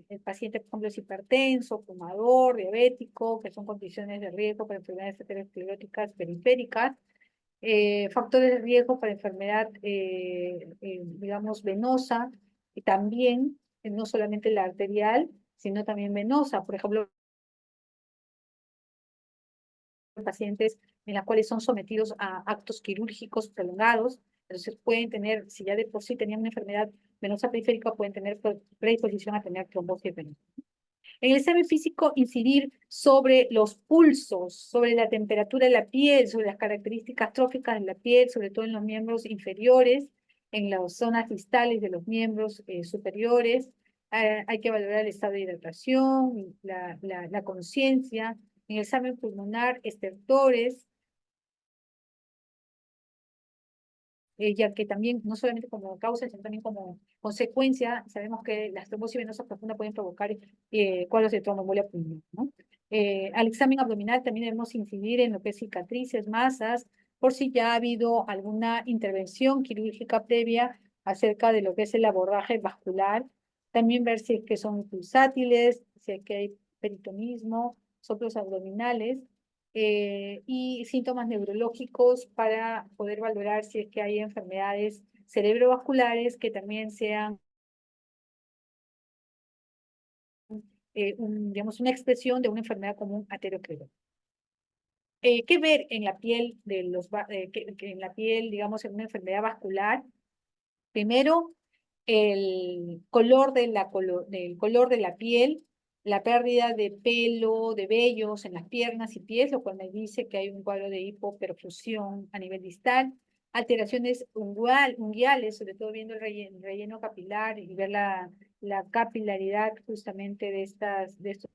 el paciente, por ejemplo, es hipertenso, fumador, diabético, que son condiciones de riesgo para enfermedades ateroscleróticas periféricas, factores de riesgo para enfermedad, digamos, venosa, y también, no solamente la arterial, sino también venosa. Por ejemplo, pacientes en las cuales son sometidos a actos quirúrgicos prolongados, entonces pueden tener, si ya de por sí tenían una enfermedad venosa periférica, pueden tener predisposición a tener trombosis venosa. En el examen físico, incidir sobre los pulsos, sobre la temperatura de la piel, sobre las características tróficas de la piel, sobre todo en los miembros inferiores, en las zonas distales de los miembros superiores. Hay que valorar el estado de hidratación, la conciencia. En el examen pulmonar, estertores, ya que también, no solamente como causa, sino también como consecuencia, sabemos que las trombosis venosas profundas pueden provocar cuadros de tromboembolia pulmonar, ¿no? Al examen abdominal también debemos incidir en lo que es cicatrices, masas, por si ya ha habido alguna intervención quirúrgica previa acerca de lo que es el abordaje vascular. También ver si es que son pulsátiles, si es que hay peritonismo, soplos abdominales y síntomas neurológicos para poder valorar si es que hay enfermedades cerebrovasculares que también sean, digamos, una expresión de una enfermedad común aterosclerótica. ¿Qué ver en la piel de que en la piel, digamos, en una enfermedad vascular? Primero, el color del color de la piel, la pérdida de pelo, de vellos en las piernas y pies, lo cual me dice que hay un cuadro de hipoperfusión a nivel distal, alteraciones unguiales, sobre todo viendo el relleno capilar y ver la capilaridad justamente de estos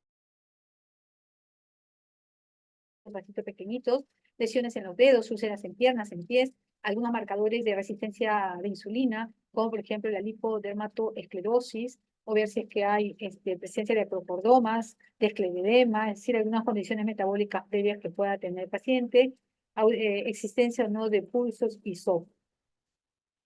vasitos pequeñitos, lesiones en los dedos, úlceras en piernas, en pies, algunos marcadores de resistencia de insulina, como por ejemplo la lipodermatoesclerosis, o ver si es que hay presencia de procordomas, de esclerodema, es decir, algunas condiciones metabólicas previas que pueda tener el paciente, existencia o no de pulsos y SOP.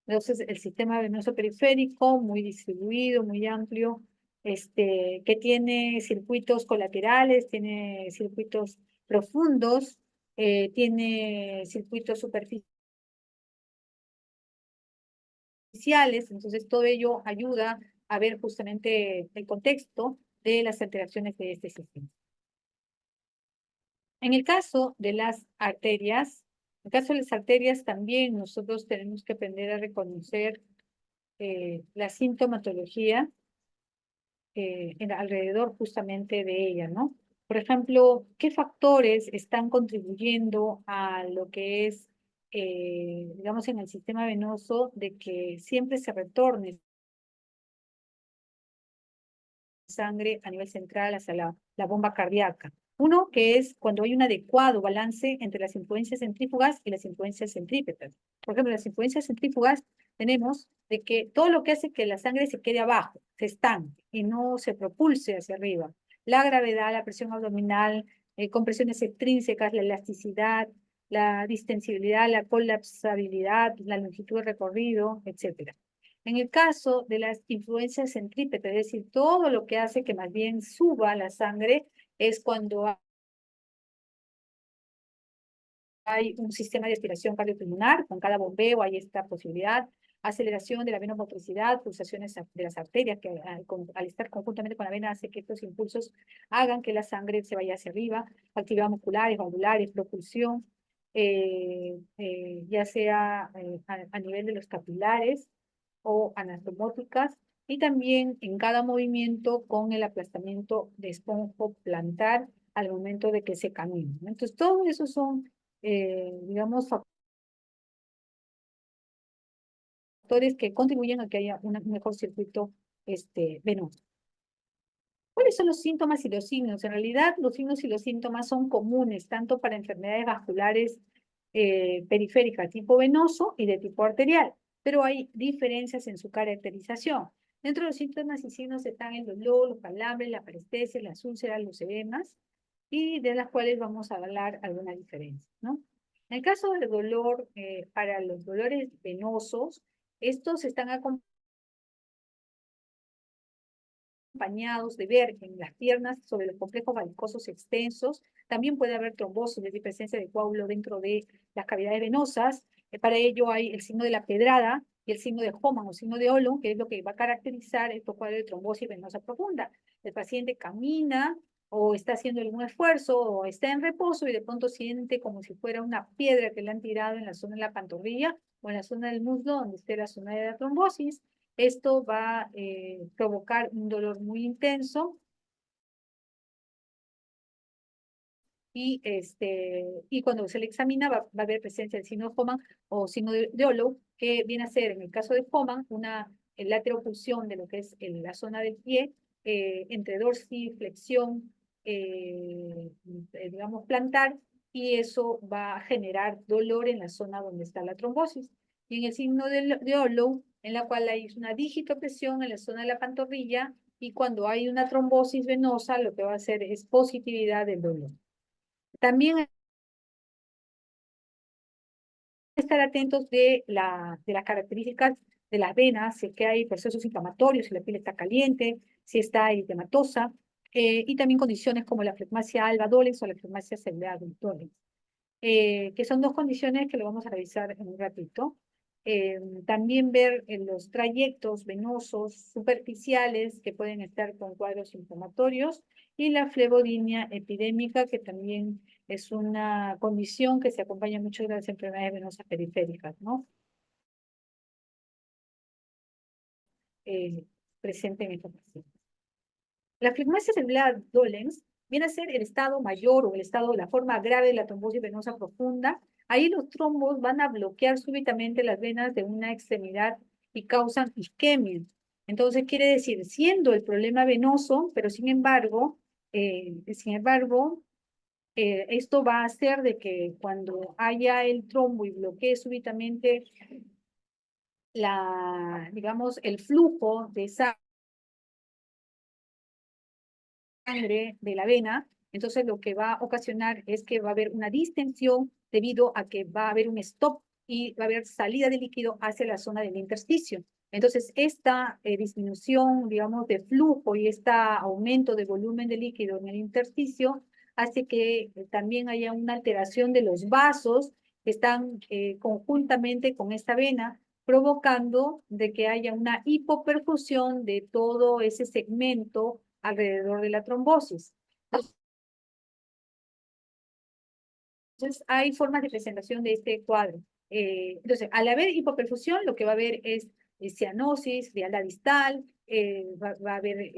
Entonces, el sistema venoso periférico, muy distribuido, muy amplio, que tiene circuitos colaterales, tiene circuitos profundos, tiene circuitos superficiales, entonces todo ello ayuda a ver justamente el contexto de las alteraciones de este sistema. En el caso de las arterias, en el caso de las arterias también nosotros tenemos que aprender a reconocer la sintomatología alrededor justamente de ella, ¿no? Por ejemplo, ¿qué factores están contribuyendo a lo que es, digamos, en el sistema venoso de que siempre se retorne sangre a nivel central hacia la bomba cardíaca? Uno, que es cuando hay un adecuado balance entre las influencias centrífugas y las influencias centrípetas. Por ejemplo, las influencias centrífugas tenemos de que todo lo que hace que la sangre se quede abajo, se estanque y no se propulse hacia arriba. La gravedad, la presión abdominal, compresiones extrínsecas, la elasticidad, la distensibilidad, la colapsabilidad, la longitud de recorrido, etcétera. En el caso de las influencias centrípetas, es decir, todo lo que hace que más bien suba la sangre es cuando hay un sistema de aspiración cardiopulmonar, con cada bombeo hay esta posibilidad, aceleración de la venomotricidad, pulsaciones de las arterias, que al estar conjuntamente con la vena hace que estos impulsos hagan que la sangre se vaya hacia arriba, actividad musculares, valvulares, propulsión, ya sea a nivel de los capilares o anatomóticas, y también en cada movimiento con el aplastamiento de esponjo plantar al momento de que se camina. Entonces, todo eso son digamos, factores que contribuyen a que haya un mejor circuito venoso. ¿Cuáles son los síntomas y los signos? En realidad, los signos y los síntomas son comunes, tanto para enfermedades vasculares periféricas tipo venoso y de tipo arterial, pero hay diferencias en su caracterización. Dentro de los síntomas y signos están el dolor, los calambres, la parestesia, las úlceras, los edemas, y de las cuales vamos a hablar alguna diferencia, ¿no? En el caso del dolor, para los dolores venosos, estos están acompañados de ver en las piernas sobre los complejos varicosos extensos. También puede haber trombosis, es decir, presencia de coágulo dentro de las cavidades venosas. Para ello hay el signo de la pedrada y el signo de Homan o signo de Olon, que es lo que va a caracterizar estos cuadros de trombosis venosa profunda. El paciente camina o está haciendo algún esfuerzo o está en reposo y de pronto siente como si fuera una piedra que le han tirado en la zona de la pantorrilla o en la zona del muslo donde esté la zona de la trombosis. Esto va a provocar un dolor muy intenso y cuando se le examina va a haber presencia del signo de Homan o signo de Olo, que viene a ser, en el caso de Homan, una lateropulsión de lo que es la zona del pie entre dorsiflexión, digamos, plantar, y eso va a generar dolor en la zona donde está la trombosis. Y en el signo de Olo, en la cual hay una digitopresión en la zona de la pantorrilla, y cuando hay una trombosis venosa, lo que va a hacer es positividad del dolor. También estar atentos de las características de las venas, si es que hay procesos inflamatorios, si la piel está caliente, si está eritematosa, y también condiciones como la flegmasia alba dolens o la flegmasia celular dolens, que son dos condiciones que lo vamos a revisar en un ratito. También ver en los trayectos venosos superficiales que pueden estar con cuadros inflamatorios y la flebodinia epidémica, que también Es una condición que se acompaña mucho de las enfermedades venosas periféricas, ¿no? Presente en esta paciente. La flegmasia celular dolens viene a ser el estado mayor o el estado, la forma grave de la trombosis venosa profunda. Ahí los trombos van a bloquear súbitamente las venas de una extremidad y causan isquemia. Entonces quiere decir, siendo el problema venoso, pero esto va a hacer de que cuando haya el trombo y bloquee súbitamente digamos, el flujo de sangre de la vena, entonces lo que va a ocasionar es que va a haber una distensión debido a que va a haber un stop y va a haber salida de líquido hacia la zona del intersticio. Entonces, esta disminución, digamos, de flujo y este aumento de volumen de líquido en el intersticio hace que también haya una alteración de los vasos que están conjuntamente con esta vena, provocando de que haya una hipoperfusión de todo ese segmento alrededor de la trombosis. Entonces, hay formas de presentación de este cuadro. Entonces, al haber hipoperfusión, lo que va a haber es cianosis, frialdad distal, va a haber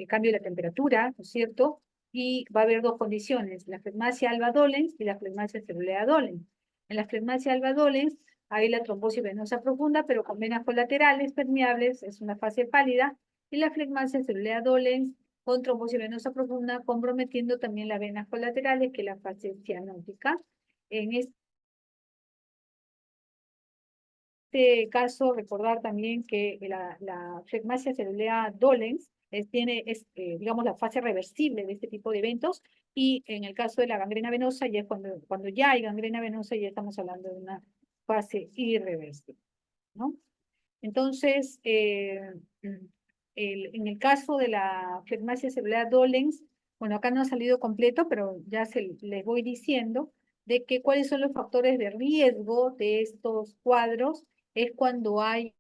cambio de la temperatura, ¿no es cierto? Y va a haber dos condiciones, la flegmasia alba dolens y la flegmasia ceruleada dolens. En la flegmasia alba dolens hay la trombosis venosa profunda, pero con venas colaterales permeables, es una fase pálida, y la flegmasia ceruleada dolens con trombosis venosa profunda, comprometiendo también las venas colaterales, que es la fase cianótica. En este caso, recordar también que la flegmasia ceruleada dolens digamos, la fase reversible de este tipo de eventos, y en el caso de la gangrena venosa, ya es cuando ya hay gangrena venosa, ya estamos hablando de una fase irreversible, ¿no? Entonces, en el caso de la flegmasia celular dolens, bueno, acá no ha salido completo, pero ya les voy diciendo de que cuáles son los factores de riesgo de estos cuadros, es cuando hay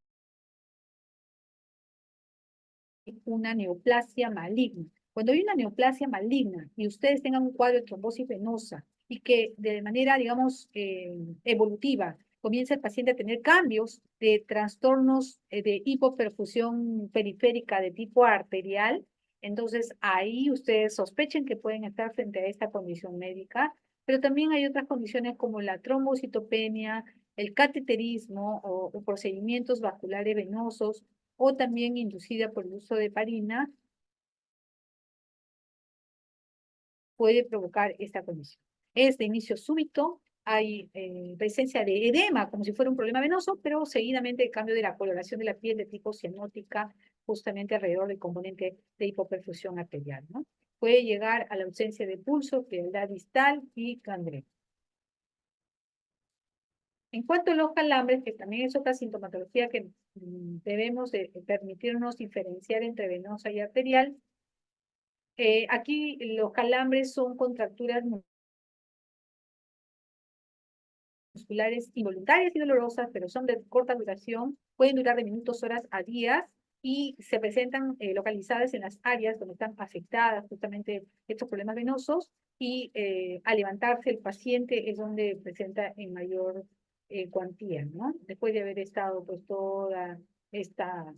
una neoplasia maligna. Cuando hay una neoplasia maligna y ustedes tengan un cuadro de trombosis venosa y que de manera, digamos, evolutiva, comienza el paciente a tener cambios de trastornos de hipoperfusión periférica de tipo arterial, entonces ahí ustedes sospechen que pueden estar frente a esta condición médica, pero también hay otras condiciones como la trombocitopenia, el cateterismo o procedimientos vasculares venosos, o también inducida por el uso de heparina, puede provocar esta condición. Es de inicio súbito, hay presencia de edema, como si fuera un problema venoso, pero seguidamente el cambio de la coloración de la piel de tipo cianótica, justamente alrededor del componente de hipoperfusión arterial, ¿no? Puede llegar a la ausencia de pulso, frialdad distal y gangrena. En cuanto a los calambres, que también es otra sintomatología que debemos de permitirnos diferenciar entre venosa y arterial, aquí los calambres son contracturas musculares involuntarias y dolorosas, pero son de corta duración, pueden durar de minutos, horas a días, y se presentan localizadas en las áreas donde están afectadas justamente estos problemas venosos, y al levantarse el paciente es donde presenta en mayor cuantía, ¿no? Después de haber estado pues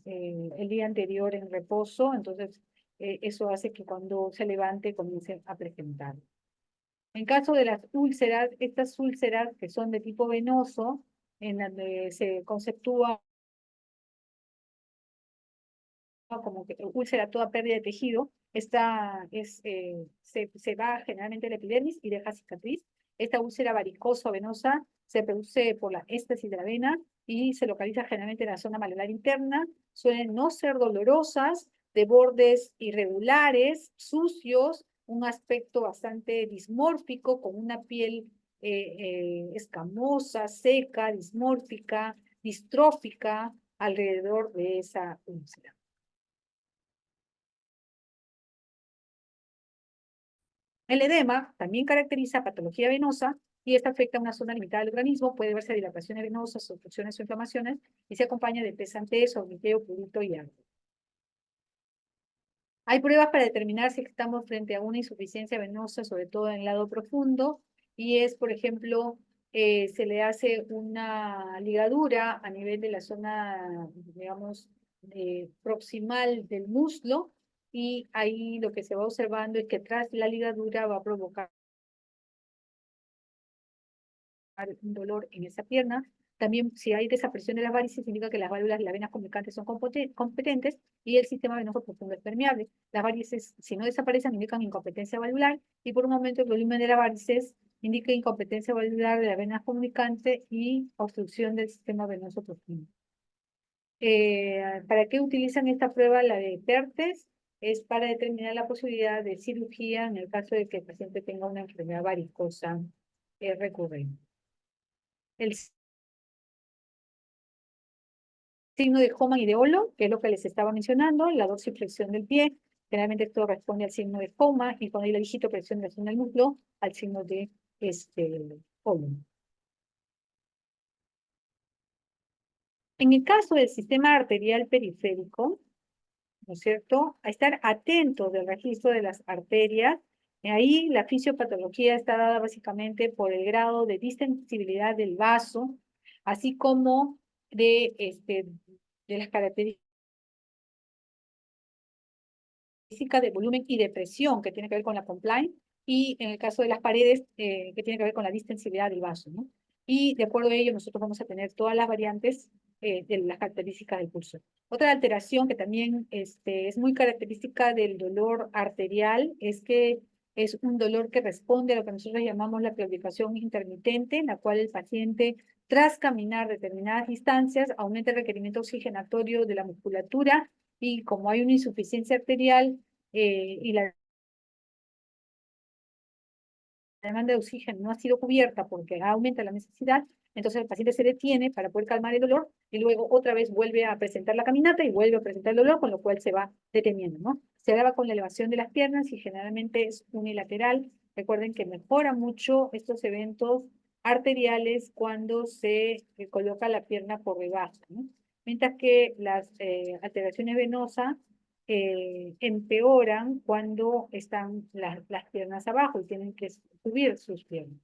el día anterior en reposo, entonces eso hace que cuando se levante comience a presentar. En caso de las úlceras, estas úlceras que son de tipo venoso, en donde se conceptúa como que úlcera toda pérdida de tejido, se va generalmente la epidermis y deja cicatriz. Esta úlcera varicoso venosa se produce por la éstasis de la vena y se localiza generalmente en la zona malar interna. Suelen no ser dolorosas, de bordes irregulares, sucios, un aspecto bastante dismórfico, con una piel escamosa, seca, dismórfica, distrófica alrededor de esa úlcera. El edema también caracteriza patología venosa y esta afecta a una zona limitada del organismo, puede verse dilataciones venosas, obstrucciones o inflamaciones y se acompaña de pesantez, hormigueo, prurito y algo. Hay pruebas para determinar si estamos frente a una insuficiencia venosa, sobre todo en el lado profundo, y es, por ejemplo, se le hace una ligadura a nivel de la zona, digamos, proximal del muslo, y ahí lo que se va observando es que tras la ligadura va a provocar un dolor en esa pierna. También, si hay desaparición de las varices, indica que las válvulas de las venas comunicantes son competentes y el sistema venoso profundo es permeable. Las varices, si no desaparecen, indican incompetencia valvular y por un momento el volumen de las varices indica incompetencia valvular de la vena comunicante y obstrucción del sistema venoso profundo. ¿Para qué utilizan esta prueba, la de Pertes? Es para determinar la posibilidad de cirugía en el caso de que el paciente tenga una enfermedad varicosa recurrente. El signo de Homan y de Olo, que es lo que les estaba mencionando, la dorsiflexión del pie, generalmente esto responde al signo de Homan, y cuando hay la digitopresión de la zona del muslo, al signo de Olo. En el caso del sistema arterial periférico, ¿no es cierto? A estar atento del registro de las arterias. Ahí la fisiopatología está dada básicamente por el grado de distensibilidad del vaso, así como de las características de volumen y de presión, que tiene que ver con la compliance, y en el caso de las paredes, que tiene que ver con la distensibilidad del vaso, ¿no? Y de acuerdo a ello, nosotros vamos a tener todas las variantes de las características del pulso. Otra alteración que también es muy característica del dolor arterial es que es un dolor que responde a lo que nosotros llamamos la claudicación intermitente, en la cual el paciente, tras caminar determinadas distancias, aumenta el requerimiento oxigenatorio de la musculatura y como hay una insuficiencia arterial y la demanda de oxígeno no ha sido cubierta porque aumenta la necesidad, entonces el paciente se detiene para poder calmar el dolor y luego otra vez vuelve a presentar la caminata y vuelve a presentar el dolor, con lo cual se va deteniendo, ¿no? Se agrava con la elevación de las piernas y generalmente es unilateral. Recuerden que mejora mucho estos eventos arteriales cuando se coloca la pierna por debajo, ¿no? Mientras que las alteraciones venosas empeoran cuando están las piernas abajo y tienen que subir sus piernas.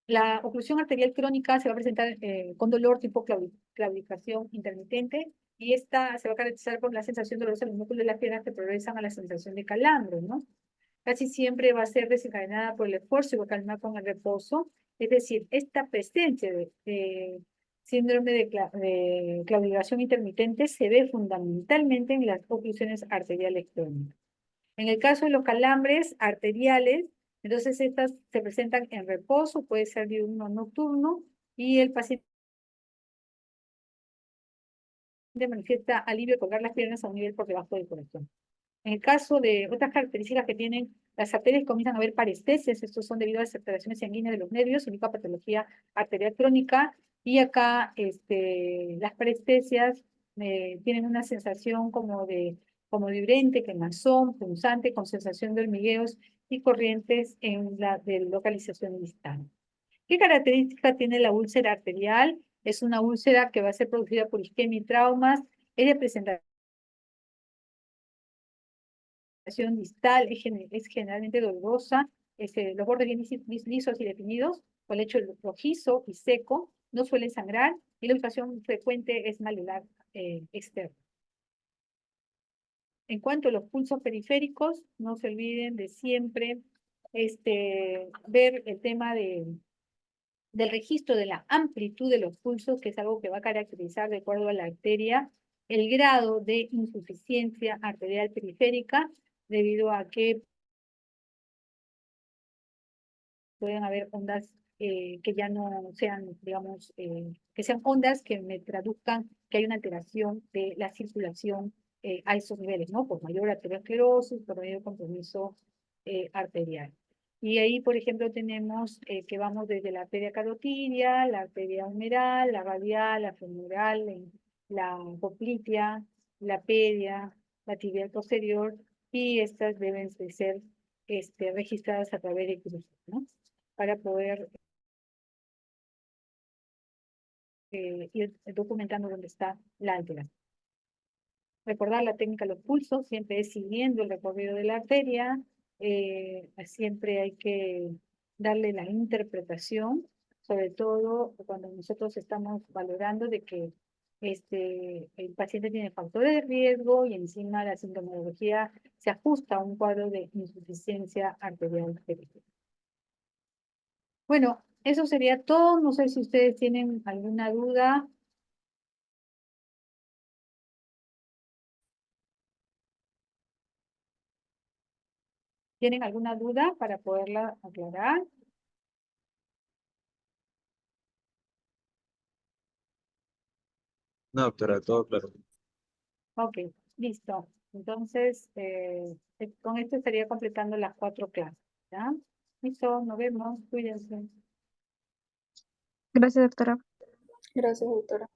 La oclusión arterial crónica se va a presentar con dolor tipo claudicación intermitente y esta se va a caracterizar por la sensación dolorosa en los músculos de las piernas que progresan a la sensación de calambre, ¿no? Casi siempre va a ser desencadenada por el esfuerzo y va a calmar con el reposo. Es decir, esta presencia de síndrome de claudicación intermitente se ve fundamentalmente en las oclusiones arteriales crónicas. En el caso de los calambres arteriales, entonces estas se presentan en reposo, puede ser diurno o nocturno, y el paciente manifiesta alivio al colgar las piernas a un nivel por debajo del corazón. En el caso de otras características que tienen las arterias, comienzan a haber paresteses, estos son debido a las alteraciones sanguíneas de los nervios, indica patología arterial crónica, y acá las parestesias tienen una sensación como de urente, quemazón, punzante, con sensación de hormigueos y corrientes en la de localización distal. ¿Qué característica tiene la úlcera arterial? Es una úlcera que va a ser producida por isquemia y traumas, es de presentación distal, es generalmente dolorosa, los bordes bien lisos y definidos, con lecho rojizo y seco, no suelen sangrar y la ubicación frecuente es malular externo. En cuanto a los pulsos periféricos, no se olviden de siempre ver el tema del registro de la amplitud de los pulsos, que es algo que va a caracterizar de acuerdo a la arteria, el grado de insuficiencia arterial periférica, debido a que pueden haber ondas que ya no sean, digamos, que sean ondas que me traduzcan que hay una alteración de la circulación a esos niveles, ¿no? Por mayor arteriosclerosis, por mayor compromiso arterial. Y ahí, por ejemplo, tenemos que vamos desde la arteria carotidia, la arteria humeral, la radial, la femoral, la poplitea, la pedia, la tibial posterior, y estas deben de ser registradas a través de cruces, ¿no? Para poder ir documentando dónde está la alteración. Recordar la técnica de los pulsos, siempre es siguiendo el recorrido de la arteria, siempre hay que darle la interpretación, sobre todo cuando nosotros estamos valorando de que el paciente tiene factores de riesgo y encima la sintomatología se ajusta a un cuadro de insuficiencia arterial periférica. Bueno, eso sería todo. No sé si ustedes tienen alguna duda. ¿Tienen alguna duda para poderla aclarar? No, doctora, todo claro. Ok, listo. Entonces, con esto estaría completando las 4 clases, ¿ya? Listo, nos vemos. Cuídense. Gracias, doctora. Gracias, doctora.